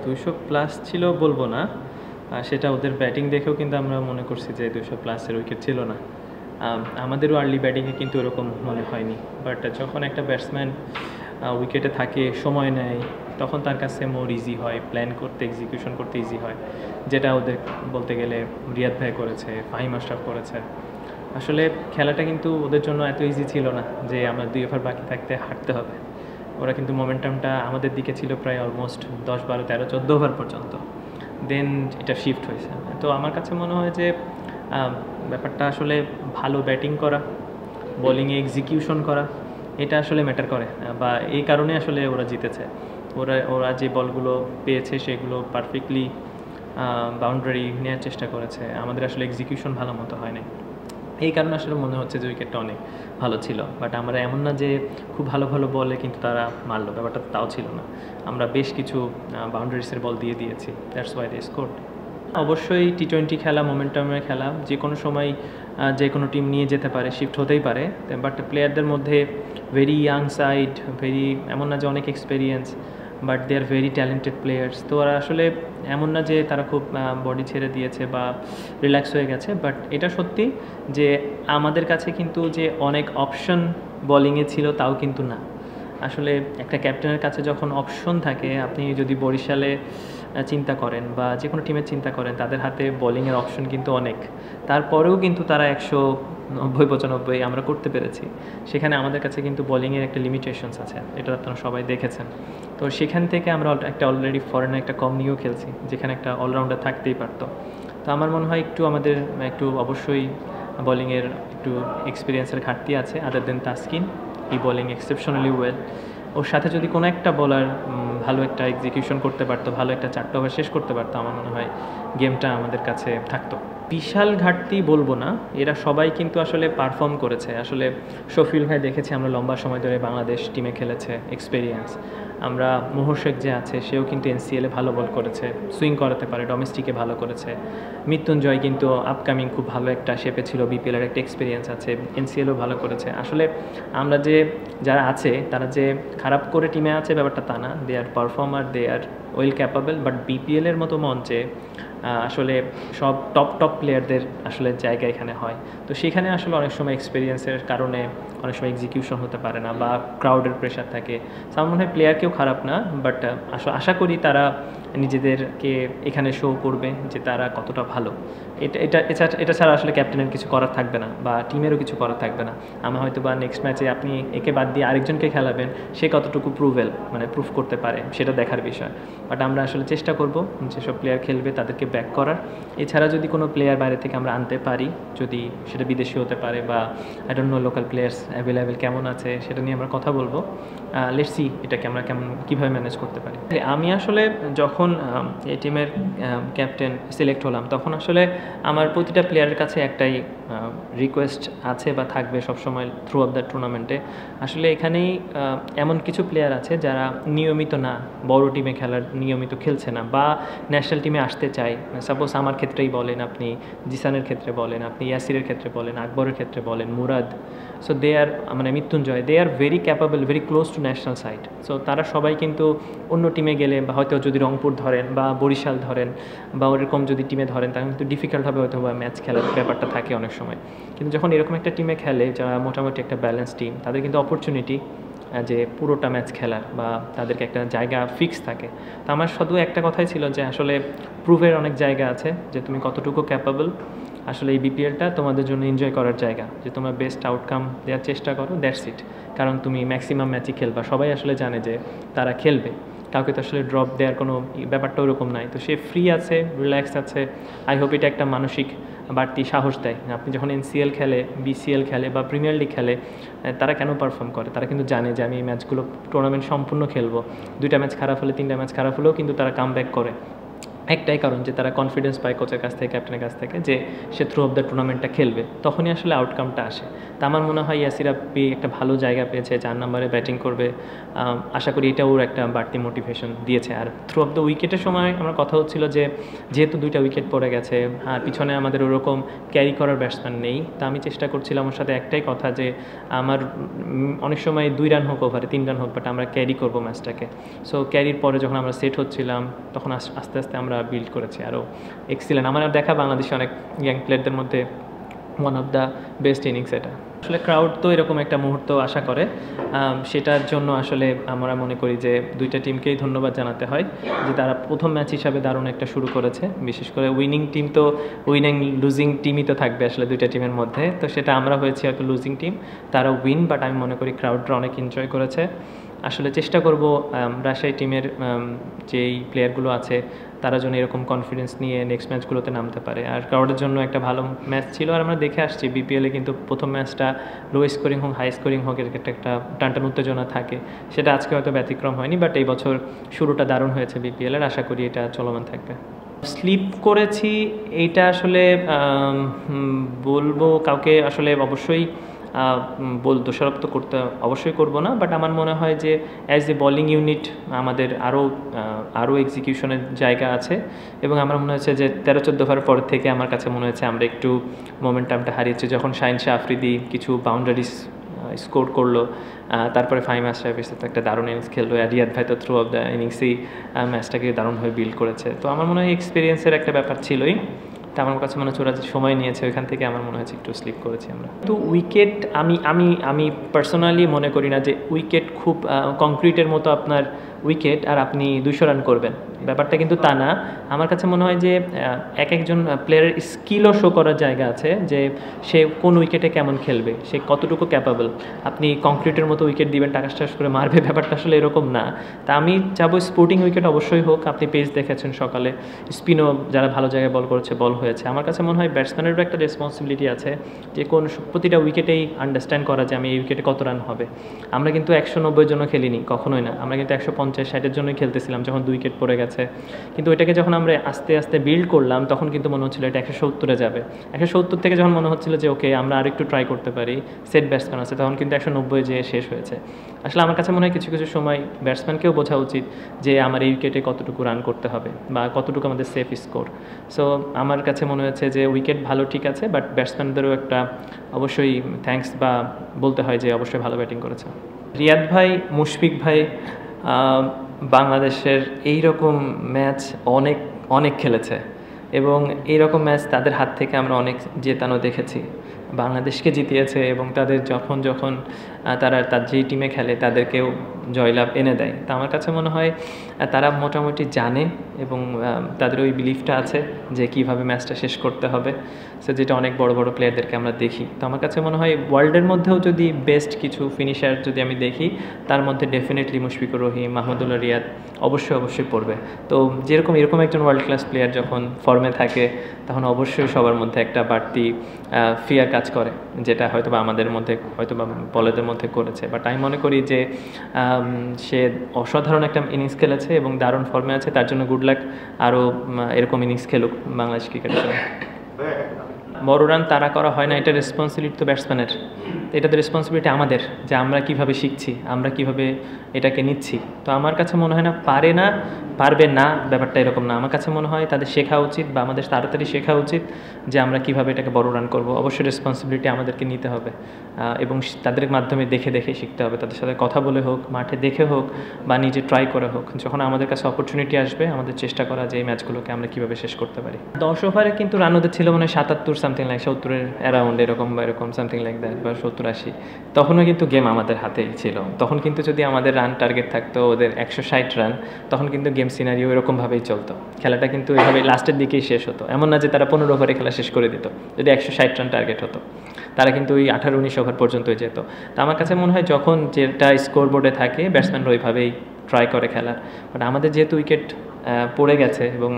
200+ ছিল বলবো না, সেটা ওদের ব্যাটিং দেখেও কিন্তু আমরা মনে করছি যে 200+-এর উইকেট ছিল না। আমাদেরও আর্লি ব্যাটিংয়ে কিন্তু এরকম মনে হয়নি, বাট যখন একটা ব্যাটসম্যান উইকেটে থাকে, সময় নেয়, তখন তার কাছে মোর ইজি হয়, প্ল্যান করতে, এক্সিকিউশন করতে ইজি হয়, যেটা ওদের বলতে গেলে রিয়াদ ভাই করেছে, ফাহিম আশরাফ করেছে। আসলে খেলাটা কিন্তু ওদের জন্য এত ইজি ছিল না যে আমরা 2 ওভার বাকি থাকতে হাঁটতে হবে। ওরা কিন্তু মোমেন্টামটা আমাদের দিকে ছিল প্রায় অলমোস্ট 10, 12, 13, 14 ওভার পর্যন্ত, দেন এটা শিফট হয়েছে। তো আমার কাছে মনে হয় যে ব্যাপারটা আসলে ভালো ব্যাটিং করা, বোলিংয়ে এক্সিকিউশন করা, এটা আসলে ম্যাটার করে, বা এই কারণে আসলে ওরা জিতেছে। ওরা যে বলগুলো পেয়েছে সেগুলো পারফেক্টলি বাউন্ডারি নেওয়ার চেষ্টা করেছে, আমাদের আসলে এক্সিকিউশন ভালো মতো হয় নাই। এই কারণে আসলে মনে হচ্ছে যে উইকেটটা অনেক ভালো ছিল, বাট আমরা এমন না যে খুব ভালো ভালো বলে কিন্তু তারা মারলো, ব্যাপারটা তাও ছিল না। আমরা বেশ কিছু বাউন্ডারিসের বল দিয়ে দিয়েছি, দ্যাটস ওয়াই দে স্কোরড। অবশ্যই টি-20 খেলা, মোমেন্টামের খেলা, যে কোনো সময় যে কোনো টিম নিয়ে যেতে পারে, শিফট হতেই পারে, বাট প্লেয়ারদের মধ্যে ভেরি ইয়াং সাইড, এমন না যে অনেক experience, but they are very talented players. তো ওরা আসলে এমন না যে তারা খুব বডি ছেড়ে দিয়েছে বা রিল্যাক্স হয়ে গেছে, বাট এটা সত্যি যে আমাদের কাছে কিন্তু যে অনেক অপশন বোলিংয়ে ছিল তাও কিন্তু না। আসলে একটা ক্যাপ্টেনের কাছে যখন অপশন থাকে, আপনি যদি বরিশালে চিন্তা করেন বা যে কোনো টিমের চিন্তা করেন, তাদের হাতে বোলিংয়ের অপশন কিন্তু অনেক, তারপরেও কিন্তু তারা 190-95 আমরা করতে পেরেছি। সেখানে আমাদের কাছে কিন্তু বোলিংয়ের একটা লিমিটেশনস আছে, এটা আপনারা সবাই দেখেছেন। তো সেখান থেকে আমরা একটা অলরেডি ফরেনে একটা কম নিয়েও খেলছি, যেখানে একটা অলরাউন্ডার থাকতেই পারতো। তো আমার মনে হয় আমাদের একটু অবশ্যই বোলিংয়ের একটু এক্সপিরিয়েন্সের ঘাটতি আছে, আদার দেন তাসকিন, ই বোলিং এক্সেপশনালি ওয়েল। ওর সাথে যদি কোনো একটা বোলার ভালো একটা এক্সিকিউশন করতে পারতো, ভালো একটা 4টা ওভার শেষ করতে পারতো, আমার মনে হয় গেমটা আমাদের কাছে থাকতো। বিশাল ঘাটতি বলবো না, এরা সবাই কিন্তু আসলে পারফর্ম করেছে। আসলে শফিউল ভাই দেখেছি আমরা লম্বা সময় ধরে বাংলাদেশ টিমে খেলেছে, এক্সপেরিয়েন্স। আমরা মোহশেক যে আছে সেও কিন্তু এনসিএলে ভালো বল করেছে, সুইং করাতে পারে, ডোমেস্টিকে ভালো করেছে। মৃত্যুঞ্জয় কিন্তু আপকামিং খুব ভালো একটা শেপে ছিল, বিপিএলের একটা এক্সপিরিয়েন্স আছে, এনসিএলও ভালো করেছে। আসলে আমরা যারা আছে তারা যে খারাপ করে টিমে আছে ব্যাপারটা তা না, they are performer, they are well capable, but বিপিএলের মতো মঞ্চে আসলে সব টপ প্লেয়ারদের আসলে জায়গা এখানে হয়। তো সেখানে আসলে অনেক সময় এক্সপিরিয়েন্সের কারণে অনেক সময় এক্সিকিউশন হতে পারে না, বা ক্রাউডের প্রেশার থাকে। আমার মনে হয় প্লেয়ার কেউ খারাপ না, বাট আশা করি তারা নিজেদেরকে এখানে শো করবে যে তারা কতটা ভালো। এটা ছাড়া আসলে ক্যাপ্টেনের কিছু করার থাকবে না, বা টিমেরও কিছু করার থাকবে না। আমার হয়তো বা নেক্সট ম্যাচে আপনি একে বাদ দিয়ে আরেকজনকে খেলাবেন, সে কতটুকু প্রুফ করতে পারে সেটা দেখার বিষয়। বাট আমরা আসলে চেষ্টা করব যেসব প্লেয়ার খেলবে তাদেরকে ব্যাক করার। এছাড়া যদি কোনো প্লেয়ার বাইরে থেকে আমরা আনতে পারি, যদি সেটা বিদেশি হতে পারে বা I don't know local players available কেমন আছে, সেটা নিয়ে আমরা কথা বলবো। লেটস সি এটাকে আমরা কীভাবে ম্যানেজ করতে পারি। আমি আসলে যখন এই টিমের ক্যাপ্টেন সিলেক্ট হলাম, তখন আসলে আমার প্রতিটা প্লেয়ারের কাছে একটাই রিকোয়েস্ট আছে বা থাকবে সবসময় থ্রু আপ দ্য টুর্নামেন্টে। আসলে এখানেই এমন কিছু প্লেয়ার আছে যারা নিয়মিত না, বড় টিমে নিয়মিত খেলছে না, বা ন্যাশনাল টিমে আসতে চায়। সাপোজ আমার ক্ষেত্রেই বলেন, আপনি জিসানের ক্ষেত্রে বলেন, আপনি ইয়াসিরের ক্ষেত্রে বলেন, আকবরের ক্ষেত্রে বলেন, Murad. So they are Mrityunjoy, they are very capable, very close to national side. So তারা সবাই কিন্তু অন্য টিমে গেলে, বা হয়তো যদি রংপুর ধরেন বা বরিশাল ধরেন বা ওরকম যদি টিমে ধরেন, তাহলে কিন্তু ডিফিকাল্ট হবে হয়তো বা ম্যাচ খেলার ব্যাপারটা থাকে অনেক সময়। কিন্তু যখন এরকম একটা টিমে খেলে যারা মোটামুটি একটা ব্যালেন্স টিম, তাদের কিন্তু অপরচুনিটি যে পুরোটা ম্যাচ খেলার, বা তাদেরকে একটা জায়গা ফিক্স থাকে। তো আমার শুধু একটা কথাই ছিল যে আসলে প্রুভের অনেক জায়গা আছে, যে তুমি কতটুকু ক্যাপাবল। আসলে এই বিপিএলটা তোমাদের জন্য এনজয় করার জায়গা, যে তোমরা বেস্ট আউটকাম দেওয়ার চেষ্টা করো, দ্যাটস ইট। কারণ তুমি ম্যাক্সিমাম ম্যাচই খেলবা, সবাই আসলে জানে যে তারা খেলবে, কাউকে তো আসলে ড্রপ দেওয়ার কোনো ব্যাপারটা ওরকম নাই। তো সে ফ্রি আছে, রিল্যাক্স আছে। আই হোপ এটা একটা মানসিক বাড়তি সাহস দেয়। আপনি যখন এনসিএল খেলে, বিসিএল খেলে বা প্রিমিয়ার লিগ খেলে, তারা কেন পারফর্ম করে? তারা কিন্তু জানে যে আমি এই ম্যাচগুলো টুর্নামেন্ট সম্পূর্ণ খেলবো। 2টা ম্যাচ খারাপ হলে, 3টা ম্যাচ খারাপ হলেও কিন্তু তারা কাম ব্যাক করে। একটাই কারণ যে তারা কনফিডেন্স পায় কোচের কাছ থেকে, ক্যাপ্টেনের কাছ থেকে, যে সে থ্রু অফ দ্য টুর্নামেন্টটা খেলবে, তখনই আসলে আউটকামটা আসে। তা আমার মনে হয় ইয়াসির রাব্বি একটা ভালো জায়গা পেয়েছে, 4 নম্বরে ব্যাটিং করবে, আশা করি এটা ওর একটা বাড়তি মোটিভেশন দিয়েছে। আর থ্রু অফ দ্য উইকেটের সময় আমার কথা হচ্ছিল যে যেহেতু 2টা উইকেট পড়ে গেছে আর পিছনে আমাদের ওরকম ক্যারি করার ব্যাটসম্যান নেই, তা আমি চেষ্টা করছিলাম ওর সাথে একটাই কথা যে আমার অনেক সময় 2 রান হোক ওভারে, 3 রান হোক, বাট আমরা ক্যারি করবো ম্যাচটাকে। সো ক্যারির পরে যখন আমরা সেট হচ্ছিলাম তখন আস্তে আস্তে আমরা বিল্ড করেছি আরও এক্সিলেন্ট। আমার দেখা বাংলাদেশে অনেক ইয়াং প্লেয়ারদের মধ্যে one of the best innings এটা। আসলে ক্রাউড তো এরকম একটা মুহূর্ত আশা করে, সেটার জন্য আসলে আমরা মনে করি যে 2টা টিমকেই ধন্যবাদ জানাতে হয় যে তারা প্রথম ম্যাচ হিসাবে দারুণ একটা শুরু করেছে। বিশেষ করে উইনিং টিম তো উইনিং লুজিং টিমই তো থাকবে আসলে 2টা টিমের মধ্যে, তো সেটা আমরা হয়েছি হয়তো লুজিং টিম, তারা উইন, বাট আমি মনে করি ক্রাউডরা অনেক এনজয় করেছে। আসলে চেষ্টা করব রাজশাহী টিমের যেই প্লেয়ারগুলো আছে তারা যেন এরকম কনফিডেন্স নিয়ে নেক্সট ম্যাচগুলোতে নামতে পারে। আর ক্রাউডের জন্য একটা ভালো ম্যাচ ছিল, আর আমরা দেখে আসছি বিপিএলে কিন্তু প্রথম ম্যাচটা লো স্কোরিং হোক হাই স্কোরিং হোক, এর একটা টানটান উত্তেজনা থাকে, সেটা আজকে হয়তো ব্যতিক্রম হয়নি, বাট এই বছর শুরুটা দারুণ হয়েছে বিপিএলের, আশা করি এটা চলমান থাকবে। স্লিপ করেছি এইটা আসলে বলবো কাউকে আসলে অবশ্যই দোষারোপ তো করতে অবশ্যই করব না, বাট আমার মনে হয় যে অ্যাজ এ বোলিং ইউনিট আমাদের আরও এক্সিকিউশনের জায়গা আছে, এবং আমার মনে হচ্ছে যে 13-14 ওভার পর থেকে আমার কাছে মনে হচ্ছে আমরা একটু মোমেন্টামটা হারিয়েছি। যখন শাহিন শাহ আফ্রিদি কিছু বাউন্ডারিজ স্কোর করলো, তারপরে ফাহিম আশরাফের সাথে একটা দারুণ ইনিংস খেললো, আর রিয়াদ ভাই তো থ্রু অফ দ্য ইনিংসেই ম্যাচটাকে দারুণভাবে বিল্ড করেছে। তো আমার মনে হয় এক্সপিরিয়েন্সের একটা ব্যাপার ছিলই, তা আমার কাছে মনে হচ্ছে ওরা যে সময় নিয়েছে ওইখান থেকে আমার মনে হচ্ছে একটু স্লিপ করেছি আমরা। তো উইকেট আমি পার্সোনালি মনে করি না যে উইকেট খুব কংক্রিটের মতো আপনার উইকেট আর আপনি 200 রান করবেন, ব্যাপারটা কিন্তু তা না। আমার কাছে মনে হয় যে একজন প্লেয়ারের স্কিলও শো করার জায়গা আছে, যে সে কোন উইকেটে কেমন খেলবে, সে কতটুকু ক্যাপাবল। আপনি কংক্রিটের মতো উইকেট দিবেন, টাকাস করে মারবে, ব্যাপারটা আসলে এরকম না। তা আমি চাবো স্পোর্টিং উইকেট অবশ্যই হোক। আপনি পেস দেখেছেন সকালে, স্পিনও যারা ভালো জায়গায় বল করেছে বল হয়েছে। আমার কাছে মনে হয় ব্যাটসম্যানেরও একটা রেসপন্সিবিলিটি আছে যে প্রতিটা উইকেটেই আন্ডারস্ট্যান্ড করা যে আমি এই উইকেটে কত রান হবে। আমরা কিন্তু 190 জন্য খেলিনি, কখনোই না, আমরা কিন্তু 150-60-এর জন্যই খেলতেছিলাম যখন 2 উইকেট পড়ে গেছে। কিন্তু ওইটাকে যখন আমরা আস্তে আস্তে বিল্ড করলাম তখন কিন্তু মনে হচ্ছিল এটা 170-এ যাবে। 170 থেকে যখন মনে হচ্ছিল যে ওকে আমরা আরেকটু ট্রাই করতে পারি, সেট ব্যাটসম্যান আছে, তখন কিন্তু 190 যেয়ে শেষ হয়েছে। আসলে আমার কাছে মনে হয় কিছু কিছু সময় ব্যাটসম্যানকেও বোঝা উচিত যে আমার এই উইকেটে কতটুকু রান করতে হবে বা কতটুকু আমাদের সেফ স্কোর। সো আমার কাছে মনে হয়েছে যে উইকেট ভালো ঠিক আছে, বাট ব্যাটসম্যানদেরও একটা অবশ্যই থ্যাঙ্কস বা বলতে হয় যে অবশ্যই ভালো ব্যাটিং করেছে। রিয়াদ ভাই, মুশফিক ভাই বাংলাদেশের এইরকম ম্যাচ অনেক অনেক খেলেছে, এবং এইরকম ম্যাচ তাদের হাত থেকে আমরা অনেক জেতানো দেখেছি। বাংলাদেশকে জিতিয়েছে, এবং তাদের যখন যখন তারা যেই টিমে খেলে তাদেরকেও জয়লাভ এনে দেয়। তা আমার কাছে মনে হয় তারা মোটামুটি জানে, এবং তাদের ওই বিলিফটা আছে যে কীভাবে ম্যাচটা শেষ করতে হবে। সো যেটা অনেক বড় বড় প্লেয়ারদেরকে আমরা দেখি। তো আমার কাছে মনে হয় ওয়ার্ল্ডের মধ্যেও যদি বেস্ট কিছু ফিনিশার যদি আমি দেখি, তার মধ্যে ডেফিনেটলি মুশফিকুর রহিম, মাহমুদুল্লাহ রিয়াদ অবশ্যই পড়বে। তো এরকম একজন ওয়ার্ল্ড ক্লাস প্লেয়ার যখন ফর্মে থাকে তখন অবশ্যই সবার মধ্যে একটা বাড়তি ফিয়ার কাজ করে, যেটা হয়তো বা আমাদের মধ্যে হয়তো বা বলেদের মধ্যে করেছে। বাট আমি মনে করি যে সে অসাধারণ একটা ইনিংস খেলেছে এবং দারুণ ফর্মে আছে, তার জন্য গুড লাক। আরও এরকম ইনিংস খেলুক বাংলাদেশ ক্রিকেটের জন্য। বড় রান তারা করা হয় না, এটা রেসপন্সিবিলিটি তো ব্যাটসম্যানের। এটা তো রেসপন্সিবিলিটি আমাদের, যে আমরা কিভাবে শিখছি, আমরা কিভাবে এটাকে নিচ্ছি। তো আমার কাছে মনে হয় না পারবে না, ব্যাপারটা এরকম না। আমার কাছে মনে হয় তাদের শেখা উচিত, বা আমাদের তাড়াতাড়ি শেখা উচিত যে আমরা কিভাবে এটাকে বড় রান করব। অবশ্যই রেসপন্সিবিলিটি আমাদেরকে নিতে হবে, এবং তাদের মাধ্যমে দেখে শিখতে হবে। তাদের সাথে কথা বলে হোক, মাঠে দেখে হোক, বা নিজে ট্রাই করে হোক। যখন আমাদের কাছে অপরচুনিটি আসবে, আমাদের চেষ্টা করা যে এই ম্যাচগুলোকে আমরা কীভাবে শেষ করতে পারি। 10 ওভারে কিন্তু রান ওদের ছিল মানে 77 সামথিং লাইক 70-এর অ্যারাউন্ড, এরকম সামথিং লাইক দ্যাট, বা 70-80। তখনও কিন্তু গেম আমাদের হাতেই ছিল। তখন কিন্তু যদি আমাদের রান টার্গেট থাকতো ওদের 160 রান, তখন কিন্তু গেম সিনারিও এরকমভাবেই চলতো। খেলাটা কিন্তু এভাবে লাস্টের দিকেই শেষ হতো। এমন না যে তারা 15 ওভারে খেলা শেষ করে দিত। যদি 160 রান টার্গেট হতো, তারা কিন্তু ওই 18-19 ওভার পর্যন্তই যেত। তো আমার কাছে মনে হয় যখন যেটা স্কোর বোর্ডে থাকে ব্যাটসম্যানরা ওইভাবেই ট্রাই করে খেলার। বাট আমাদের যেহেতু উইকেট পড়ে গেছে এবং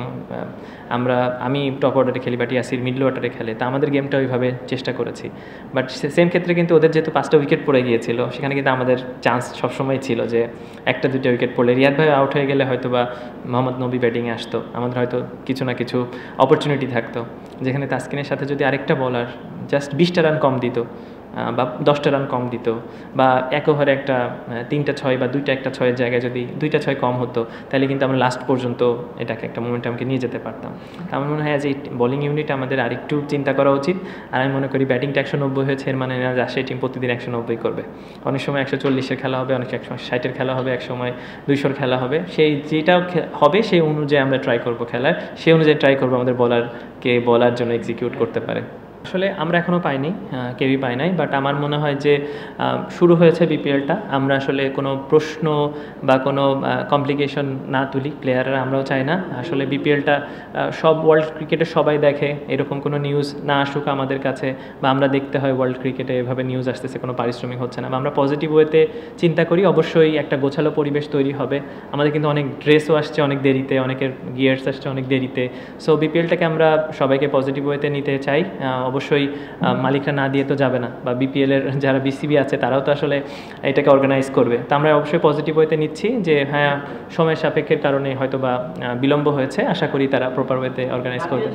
আমি টপ অর্ডারে খেলি বাট ইয়াসির মিডল অর্ডারে খেলে, তা আমাদের গেমটা ওইভাবে চেষ্টা করেছি। বাট সেম ক্ষেত্রে কিন্তু ওদের যেহেতু 5টা উইকেট পড়ে গিয়েছিল, সেখানে কিন্তু আমাদের চান্স সবসময় ছিল যে 1-2 উইকেট পড়লে রিয়াদ ভাই আউট হয়ে গেলে হয়তো বা মোহাম্মদ নবী ব্যাটিংয়ে আসতো, আমাদের হয়তো কিছু না কিছু অপরচুনিটি থাকতো, যেখানে তাসকিনের সাথে যদি আরেকটা বলার জাস্ট 20টা রান কম দিত বা 10টা রান কম দিত, বা এক ওভারে একটা 3টা 6 বা 2টা একটা 6-এর জায়গায় যদি 2টা 6 কম হতো, তাহলে কিন্তু আমরা লাস্ট পর্যন্ত এটাকে একটা মোমেন্টামকে নিয়ে যেতে পারতাম। তা আমার মনে হয় যে বোলিং ইউনিট আমাদের আরেকটু চিন্তা করা উচিত। আর আমি মনে করি ব্যাটিংটা 190 হয়েছে, এর মানে না রাজশাহী টিম প্রতিদিন 190 করবে। অনেক সময় 140-এর খেলা হবে, অনেক সময় 60-এর খেলা হবে, এক সময় 200-র খেলা হবে। সেই যেটা হবে সেই অনুযায়ী আমরা ট্রাই করবো খেলার, সেই অনুযায়ী ট্রাই করবো আমাদের বলারকে বলার জন্য এক্সিকিউট করতে পারে। আসলে আমরা এখনও পাইনি, কেউই পাই নাই, বাট আমার মনে হয় যে শুরু হয়েছে বিপিএলটা, আমরা আসলে কোনো প্রশ্ন বা কোনো কমপ্লিকেশন না তুলি প্লেয়াররা, আমরাও চাই না। আসলে বিপিএলটা সব ওয়ার্ল্ড ক্রিকেটে সবাই দেখে, এরকম কোনো নিউজ না আসুক আমাদের কাছে, বা আমরা দেখতে হয় ওয়ার্ল্ড ক্রিকেটে এভাবে নিউজ আসতেছে, কোনো পারিশ্রমিক হচ্ছে না, বা আমরা পজিটিভ ওয়েতে চিন্তা করি, অবশ্যই একটা গোছালো পরিবেশ তৈরি হবে। আমাদের কিন্তু অনেক ড্রেসও আসছে অনেক দেরিতে, অনেকের গিয়ার্স আসছে অনেক দেরিতে। সো বিপিএলটাকে আমরা সবাইকে পজিটিভ ওয়েতে নিতে চাই। অবশ্যই মালিকরা না দিয়ে তো যাবে না, বা বিপিএলের যারা বিসিবি আছে তারাও তো আসলে এটাকে অর্গানাইজ করবে। তো আমরা অবশ্যই পজিটিভ ওয়েতে নিচ্ছি যে হ্যাঁ, সময়ের সাপেক্ষের কারণে হয়তো বা বিলম্ব হয়েছে, আশা করি তারা প্রপার ওয়েতে অর্গানাইজ করবে।